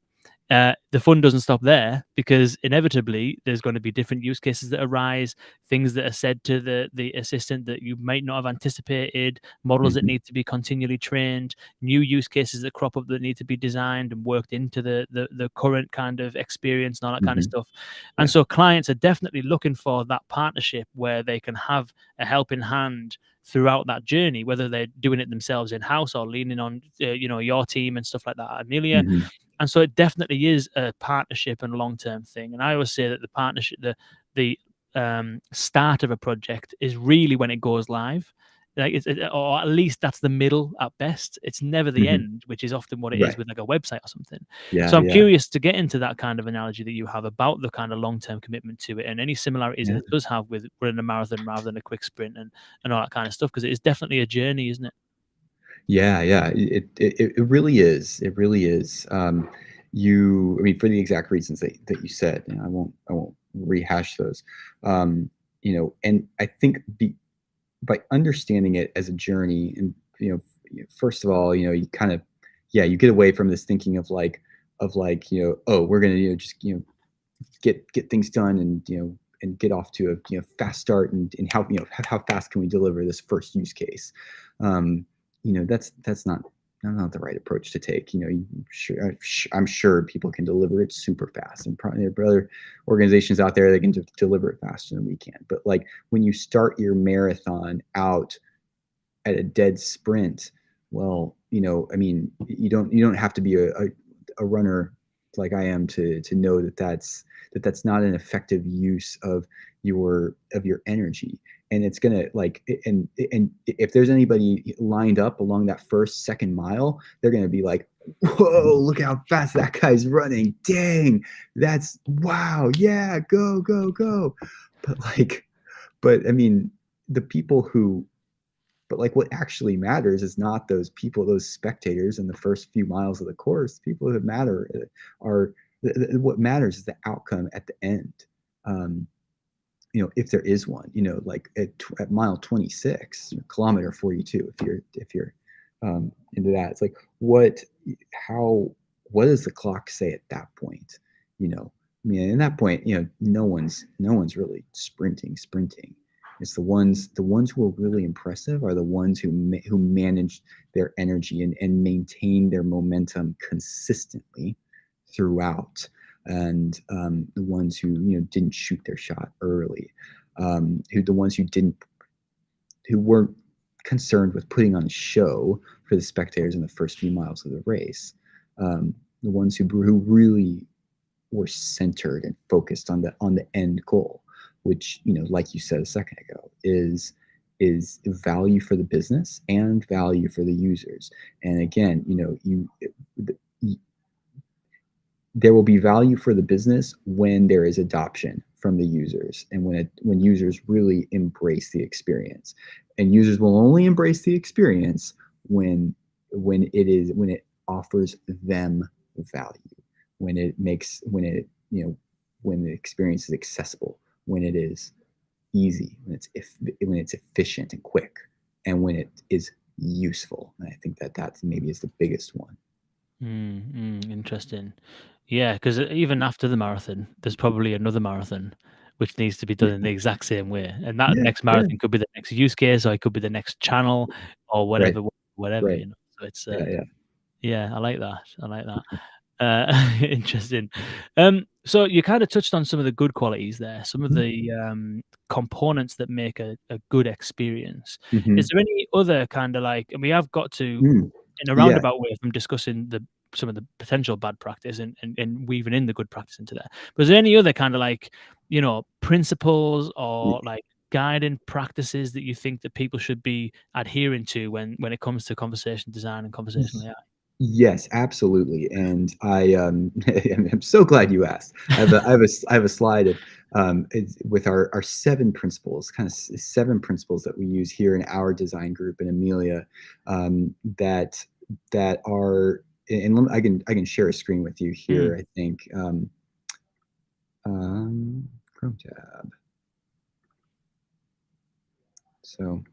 the fun doesn't stop there, because inevitably there's going to be different use cases that arise, things that are said to the assistant that you might not have anticipated, models that Hmm. need to be continually trained, new use cases that crop up that need to be designed and worked into the current kind of experience and all that kind of Hmm. stuff. And Yeah. so clients are definitely looking for that partnership where they can have a helping hand throughout that journey, whether they're doing it themselves in house or leaning on your team and stuff like that, Amelia. Hmm. And so it definitely is a partnership and long term thing. And I always say that the partnership, the start of a project is really when it goes live. Like or at least that's the middle at best. It's never the Hmm. end, which is often what it is Right. with like a website or something. Yeah. So I'm Yeah. curious to get into that kind of analogy that you have about the kind of long term commitment to it, and any similarities that Yeah. it does have with running a marathon rather than a quick sprint, and all that kind of stuff, because it is definitely a journey, isn't it? Yeah, yeah, it really is. It really is. I mean, for the exact reasons that you said, and I won't rehash those. And I think by understanding it as a journey, and first of all, you kind of, yeah, you get away from this thinking of like, oh, we're gonna just get things done, and get off to a fast start, and how fast can we deliver this first use case. um that's not the right approach to take. I'm sure people can deliver it super fast, and probably there are other organizations out there that can deliver it faster than we can. But like when you start your marathon out at a dead sprint, well, I mean, you don't have to be a runner like I am to know that's not an effective use of your energy. And it's gonna like and if there's anybody lined up along that second mile, they're gonna be like, whoa, look how fast that guy's running. Dang, that's wow, yeah, go, go, go. But I mean, the people who but like what actually matters is not those people, those spectators in the first few miles of the course. People that matter are what matters is the outcome at the end. Um, if there is one, like at mile 26, kilometer 42, if you're into that, it's like how what does the clock say at that point? I mean, at that point, no one's really sprinting. It's the ones who are really impressive are the ones who manage their energy and maintain their momentum consistently throughout, and the ones who didn't shoot their shot early, the ones who weren't concerned with putting on a show for the spectators in the first few miles of the race, the ones who really were centered and focused on the end goal, which like you said a second ago, is value for the business and value for the users. And again, there will be value for the business when there is adoption from the users, and when users really embrace the experience. And users will only embrace the experience when it offers them value, when the experience is accessible, when it is easy, when it's efficient and quick, and when it is useful. And I think that maybe is the biggest one. Interesting. Yeah, because even after the marathon, there's probably another marathon which needs to be done in the exact same way, and that Yeah, next yeah, marathon could be the next use case, or it could be the next channel, or right, whatever. right, So it's yeah, yeah. yeah, I like that. I like that. Interesting. So you kind of touched on some of the good qualities there, some of Mhm. the components that make a good experience. Is Mhm. there any other kind of like, and we have got to, Mm. in a Yeah. roundabout way from discussing some of the potential bad practice and weaving in the good practice into there. But is there any other kind of like, principles Y- or like guiding practices that you think that people should be adhering to when it comes to conversation design and conversational AI? Yes, absolutely. And I'm so glad you asked. I have a slide with our 7 principles that we use here in our design group in Amelia, that are, and I can share a screen with you Mm, here. I think Chrome tab. So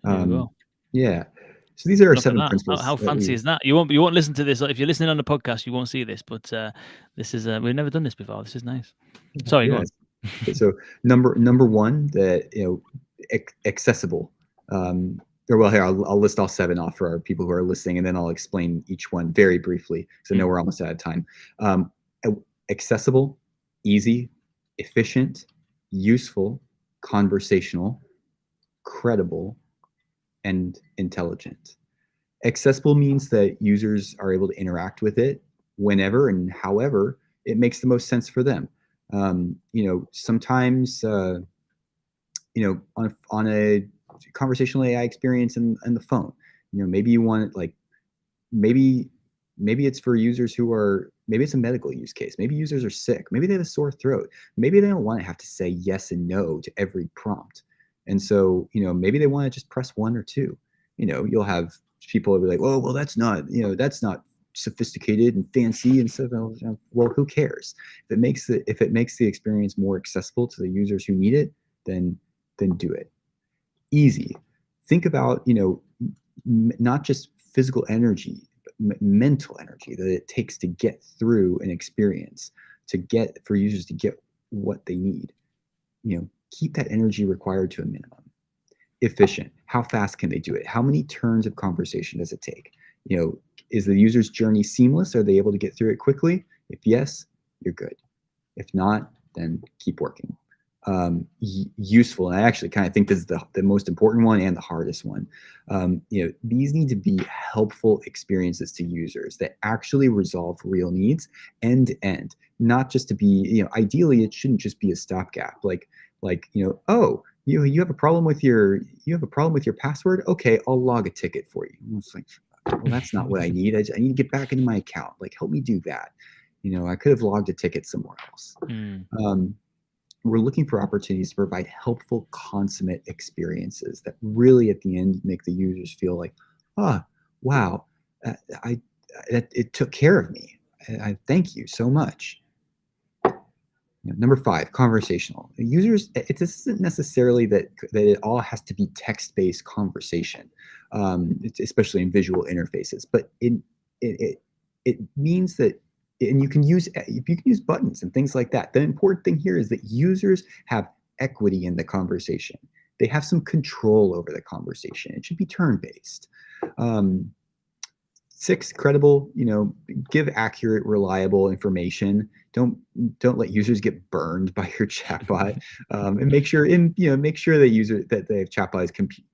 there we um, go. yeah. So these are our Look at seven that. principles How that fancy we. is that? You won't listen to this, like, if you're listening on the podcast, you won't see this, but, this is, we've never done this before. This is nice. Sorry, go on. Yes. So number one, that accessible. Or well, here I'll list all 7 off for our people who are listening, and then I'll explain each one very briefly because I know Mm, we're almost out of time. Um, Accessible, easy, efficient, useful, conversational, credible, and intelligent. Accessible means that users are able to interact with it whenever and however it makes the most sense for them. Sometimes, on a conversational AI experience in the phone, maybe you want it like maybe maybe it's for users who are maybe it's a medical use case. Maybe users are sick. Maybe they have a sore throat. Maybe they don't want to have to say yes and no to every prompt. And so, maybe they want to just press 1 or 2. You'll have people who be like, "Oh, well, that's not sophisticated and fancy and stuff." Well, who cares? If it makes the experience more accessible to the users who need it, then do it. Easy. Think about, not just physical energy, but mental energy that it takes to get through an experience, for users to get what they need. Keep that energy required to a minimum. Efficient. How fast can they do it? How many turns of conversation does it take? Is the user's journey seamless? Are they able to get through it quickly? If yes, you're good. If not, then keep working. Useful, and I actually kind of think this is the most important one and the hardest one. These need to be helpful experiences to users that actually resolve real needs end to end, not just to be, ideally it shouldn't just be a stopgap. Oh, you have a problem with your password. Okay, I'll log a ticket for you. It's like, well, that's not what I need. I need to get back into my account. Like, help me do that. I could have logged a ticket somewhere else. We're looking for opportunities to provide helpful, consummate experiences that really, at the end, make the users feel like, oh, wow, it took care of me. I thank you so much. Number 5, conversational. Users, it isn't necessarily that it all has to be text-based conversation, especially in visual interfaces, but it means that, and you can use buttons and things like that. The important thing here is that users have equity in the conversation. They have some control over the conversation. It should be turn-based. 6, credible. Give accurate, reliable information. Don't let users get burned by your chatbot, and make sure that the chatbot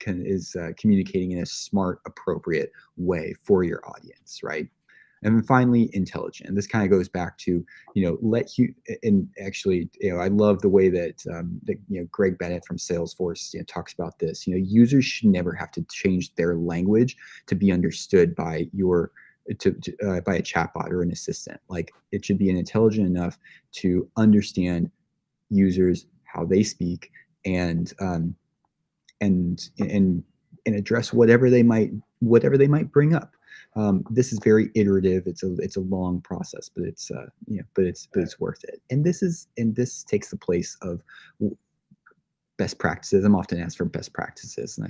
is communicating in a smart, appropriate way for your audience, right? And then finally, intelligent. And this kind of goes back to, and actually, I love the way that Greg Bennett from Salesforce talks about this. Users should never have to change their language to be understood by by a chatbot or an assistant. Like, it should be intelligent enough to understand users, how they speak, and address whatever they might bring up. This is very iterative. It's a long process, but it's worth it. And this takes the place of best practices. I'm often asked for best practices, and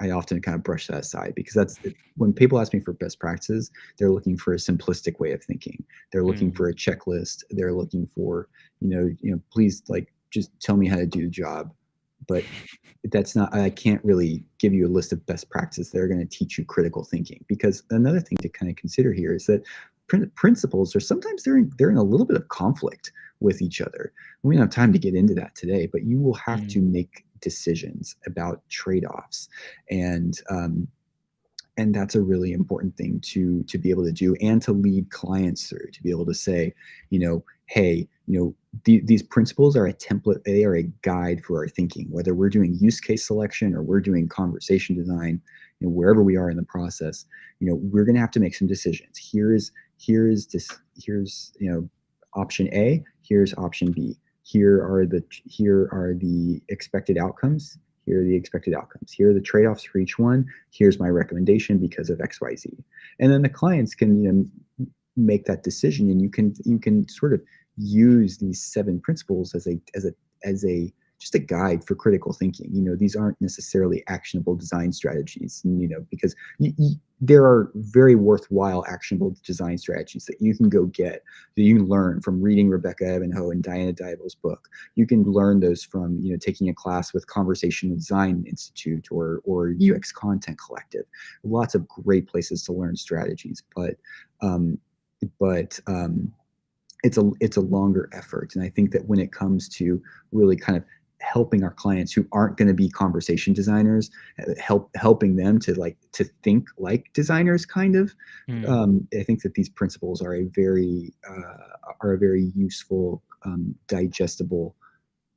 I often kind of brush that aside, because when people ask me for best practices, they're looking for a simplistic way of thinking. They're looking for a checklist. They're looking for, please, like, just tell me how to do the job. But that's not, I can't really give you a list of best practices that are going to teach you critical thinking, because another thing to kind of consider here is that principles are sometimes they're in a little bit of conflict with each other. We don't have time to get into that today, but you will have to make decisions about trade-offs, and that's a really important thing to be able to do, and to lead clients through, to be able to say, hey, these principles are a template. They are a guide for our thinking, whether we're doing use case selection or we're doing conversation design. Wherever we are in the process, we're going to have to make some decisions. Here's option A. Here's option B. Here are the expected outcomes. Here are the expected outcomes. Here are the trade-offs for each one. Here's my recommendation because of XYZ. And then the clients can make that decision, and you can sort of use these 7 principles as a just a guide for critical thinking. These aren't necessarily actionable design strategies, because there are very worthwhile actionable design strategies that you can go get, that you can learn from reading Rebecca Evanhoe and Diana Diebo's book. You can learn those from, taking a class with Conversational Design Institute or UX Content Collective. Lots of great places to learn strategies, but it's a longer effort. And I think that when it comes to really kind of helping our clients who aren't going to be conversation designers, helping them to think like designers, kind of, I think that these principles are a very useful, digestible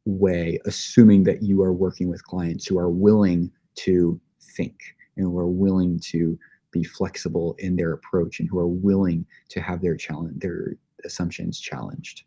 way, assuming that you are working with clients who are willing to think and who are willing to be flexible in their approach, and who are willing to have their assumptions challenged.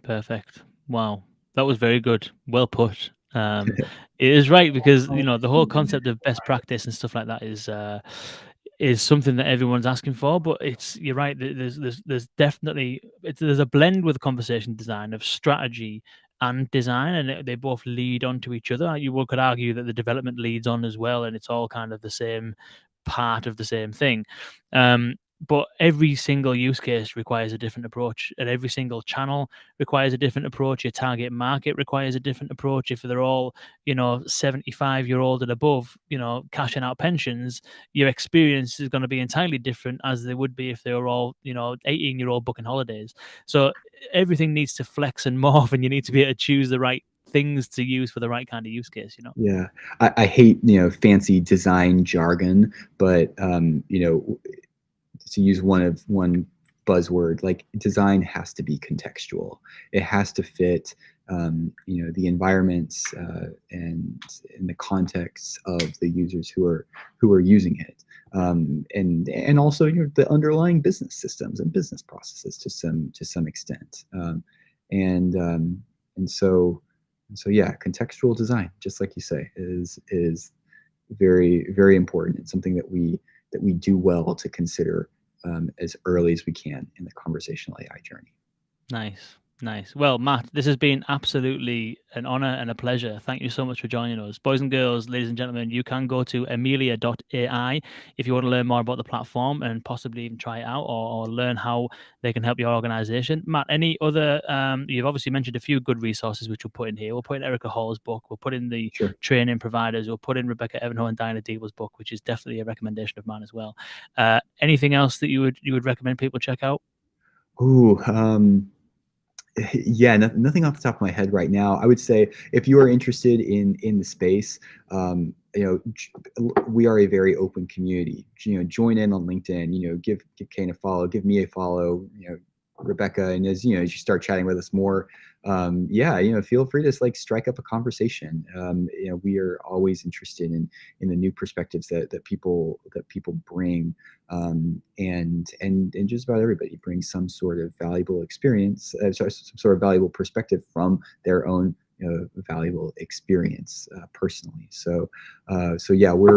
Perfect. Wow, that was very good. Well put. It is right, because the whole concept of best practice and stuff like that is something that everyone's asking for. But you're right. There's definitely there's a blend with conversation design of strategy and design, and they both lead onto each other. You could argue that the development leads on as well, and it's all kind of the same part of the same thing. but every single use case requires a different approach, and every single channel requires a different approach. Your target market requires a different approach. If they're all, 75-year-old and above, cashing out pensions, your experience is going to be entirely different as they would be if they were all, 18-year-old booking holidays. So everything needs to flex and morph, and you need to be able to choose the right things to use for the right kind of use case. Yeah, I hate fancy design jargon, but to use one buzzword, like design has to be contextual. It has to fit the environments and in the context of the users who are using it, and also the underlying business systems and business processes to some extent, and um, and so yeah, contextual design, just like you say, is very, very important. It's something that we do well to consider as early as we can in the conversational AI journey. Nice. Nice. Well, Matt, this has been absolutely an honor and a pleasure. Thank you so much for joining us. Boys and girls, ladies and gentlemen, you can go to amelia.ai if you want to learn more about the platform and possibly even try it out, or learn how they can help your organization. Matt, any other, you've obviously mentioned a few good resources which we'll put in here. We'll put in Erica Hall's book, we'll put in the Sure. training providers, we'll put in Rebecca Evanhoe and Diana Deeble's book, which is definitely a recommendation of mine as well. Anything else that you would recommend people check out? Ooh, yeah, nothing off the top of my head right now. I would say if you are interested in the space, we are a very open community. Join in on LinkedIn. Give Kane a follow, give me a follow. Rebecca, and as you start chatting with us more, feel free to strike up a conversation. We are always interested in the new perspectives that people bring, and just about everybody brings some sort of valuable experience, some sort of valuable perspective from their own valuable experience personally. So yeah, we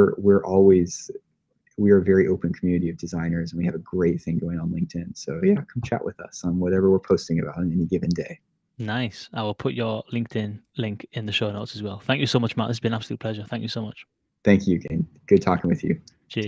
are a very open community of designers, and we have a great thing going on LinkedIn. So yeah, come chat with us on whatever we're posting about on any given day. Nice. I will put your LinkedIn link in the show notes as well. Thank you so much, Matt. It's been an absolute pleasure. Thank you so much. Thank you, Kane. Good talking with you. Take Cheers.